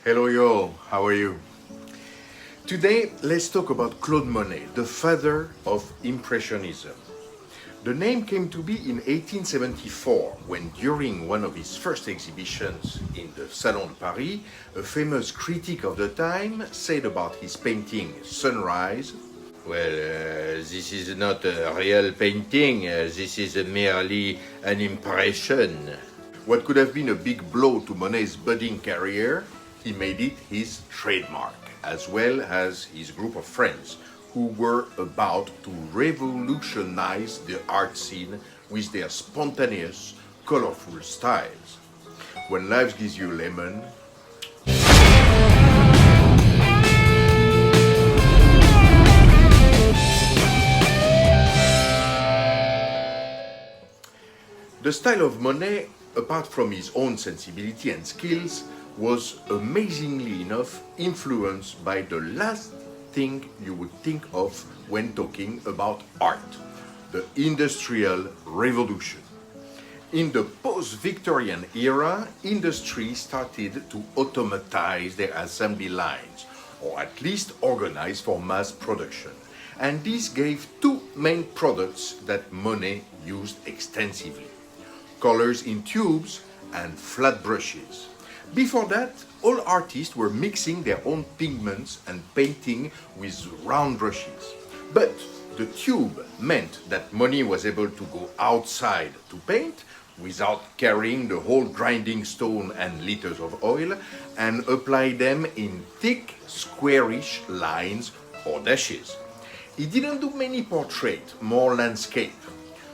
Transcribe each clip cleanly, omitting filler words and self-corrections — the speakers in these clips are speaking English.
Hello y'all, how are you? Today, let's talk about Claude Monet, the father of Impressionism. The name came to be in 1874 when, during one of his first exhibitions in the Salon de Paris, a famous critic of the time said about his painting Sunrise, this is not a real painting, this is merely an impression. What could have been a big blow to Monet's budding career, he made it his trademark, as well as his group of friends who were about to revolutionize the art scene with their spontaneous, colorful styles. When life gives you lemon, the style of Monet, apart from his own sensibility and skills, was amazingly enough influenced by the last thing you would think of when talking about art, the Industrial Revolution. In the post-Victorian era, industry started to automatize their assembly lines, or at least organize for mass production. And this gave two main products that Monet used extensively: colors in tubes and flat brushes. Before that, all artists were mixing their own pigments and painting with round brushes. But the tube meant that Monet was able to go outside to paint without carrying the whole grinding stone and liters of oil, and apply them in thick, squarish lines or dashes. He didn't do many portraits, more landscape.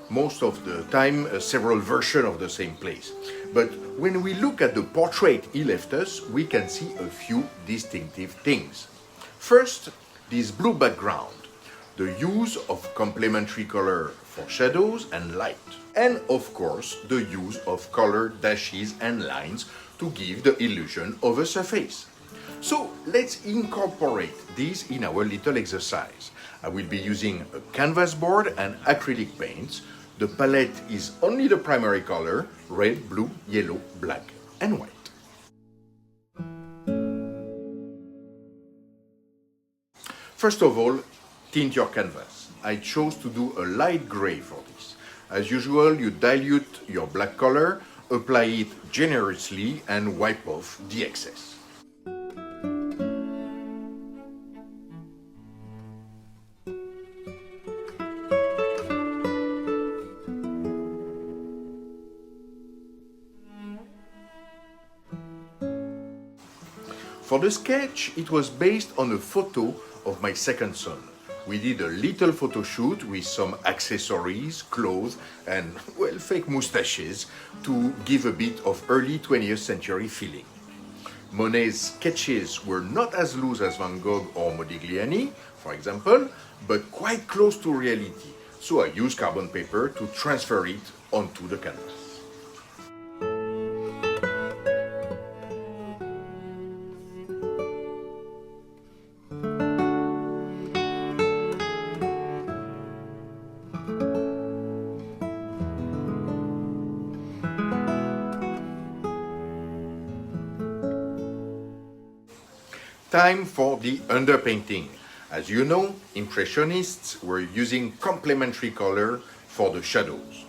Most of the time, several versions of the same place. But when we look at the portrait he left us, we can see a few distinctive things. First, this blue background, the use of complementary color for shadows and light, and of course the use of color dashes and lines to give the illusion of a surface. So let's incorporate this in our little exercise. I will be using a canvas board and acrylic paints. The palette is only the primary color: red, blue, yellow, black, and white. First of all, tint your canvas. I chose to do a light gray for this. As usual, you dilute your black color, apply it generously, and wipe off the excess. For the sketch, it was based on a photo of my second son. We did a little photo shoot with some accessories, clothes, and, fake mustaches to give a bit of early 20th century feeling. Monet's sketches were not as loose as Van Gogh or Modigliani, for example, but quite close to reality, so I used carbon paper to transfer it onto the canvas. Time for the underpainting. As you know, Impressionists were using complementary color for the shadows.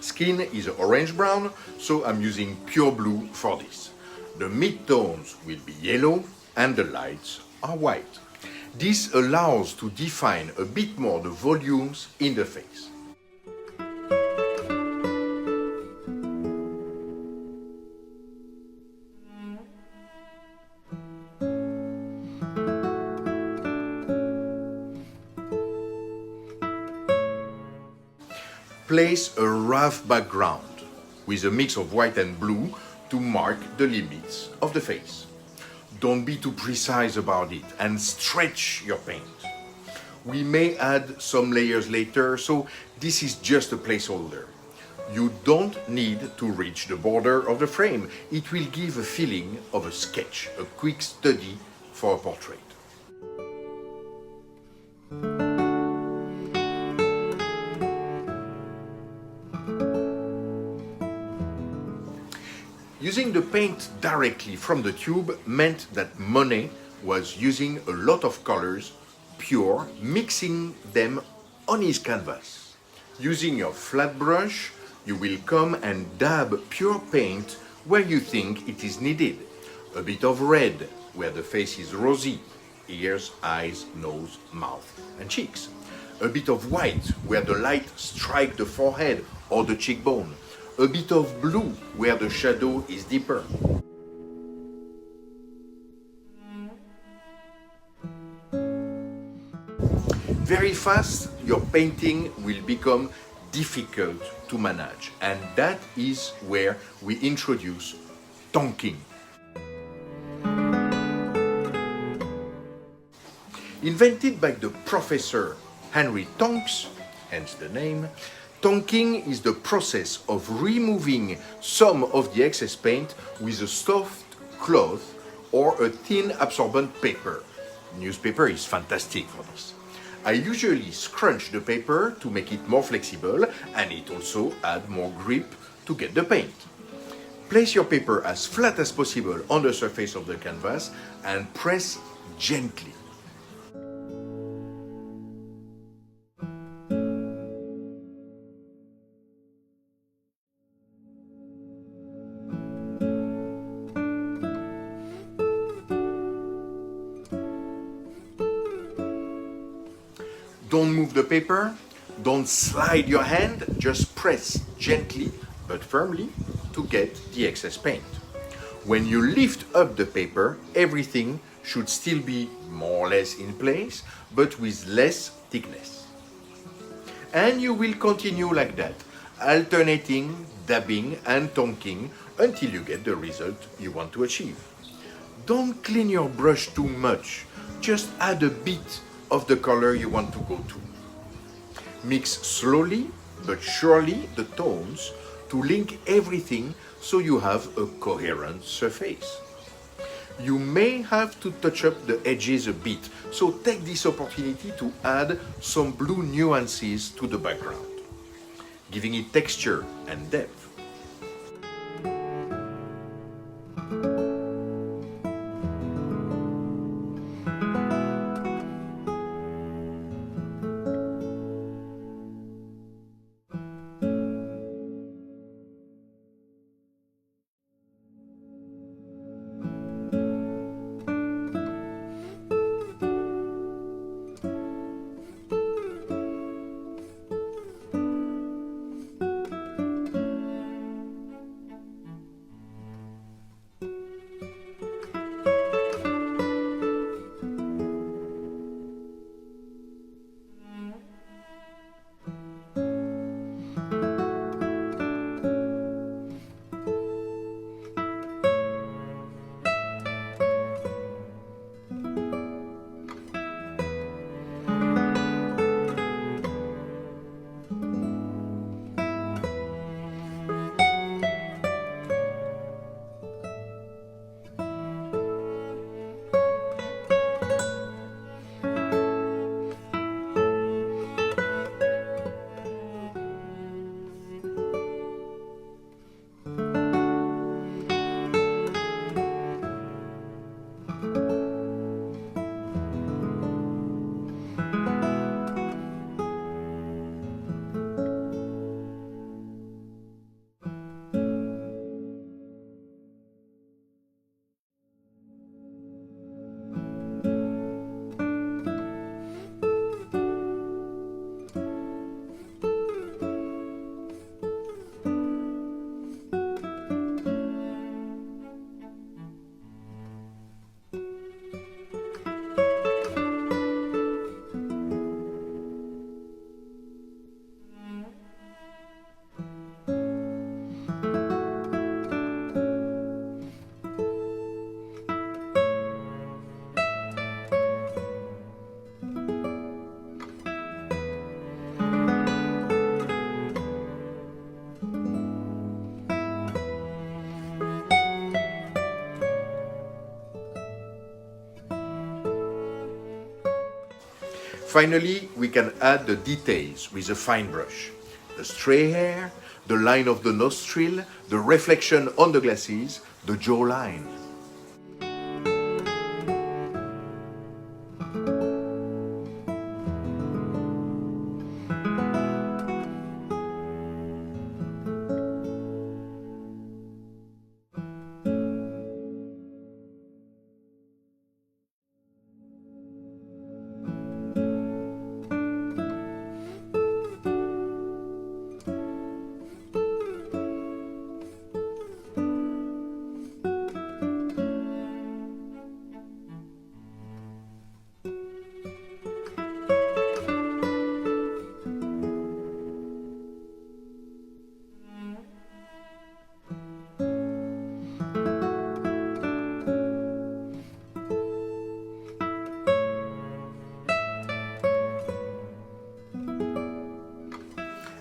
Skin is orange-brown, so I'm using pure blue for this. The midtones will be yellow and the lights are white. This allows to define a bit more the volumes in the face. Place a rough background with a mix of white and blue to mark the limits of the face. Don't be too precise about it and stretch your paint. We may add some layers later, so this is just a placeholder. You don't need to reach the border of the frame. It will give a feeling of a sketch, a quick study for a portrait. Using the paint directly from the tube meant that Monet was using a lot of colors, pure, mixing them on his canvas. Using your flat brush, you will come and dab pure paint where you think it is needed. A bit of red where the face is rosy, ears, eyes, nose, mouth, and cheeks. A bit of white where the light strikes the forehead or the cheekbone. A bit of blue where the shadow is deeper. Very fast, your painting will become difficult to manage, and that is where we introduce tonking. Invented by the professor Henry Tonks, hence the name, tonking is the process of removing some of the excess paint with a soft cloth or a thin absorbent paper. Newspaper is fantastic for this. I usually scrunch the paper to make it more flexible, and it also adds more grip to get the paint. Place your paper as flat as possible on the surface of the canvas and press gently. Don't move the paper, don't slide your hand, just press gently but firmly to get the excess paint. When you lift up the paper, everything should still be more or less in place, but with less thickness. And you will continue like that, alternating, dabbing and tonking until you get the result you want to achieve. Don't clean your brush too much, just add a bit of the color you want to go to. Mix slowly but surely the tones to link everything so you have a coherent surface. You may have to touch up the edges a bit, so take this opportunity to add some blue nuances to the background, giving it texture and depth. Finally, we can add the details with a fine brush. The stray hair, the line of the nostril, the reflection on the glasses, the jawline.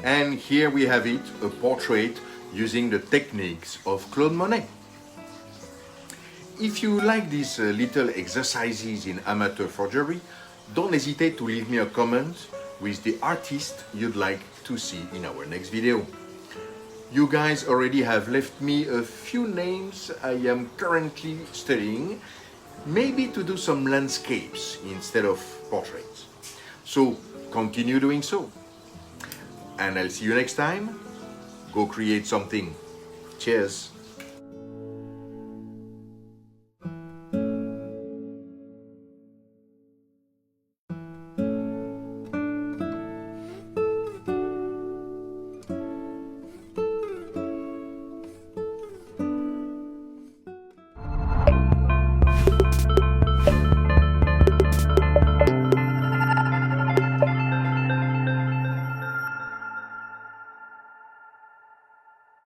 And here we have it, a portrait using the techniques of Claude Monet. If you like these little exercises in amateur forgery, don't hesitate to leave me a comment with the artist you'd like to see in our next video. You guys already have left me a few names I am currently studying, maybe to do some landscapes instead of portraits. So continue doing so. And I'll see you next time. Go create something. Cheers.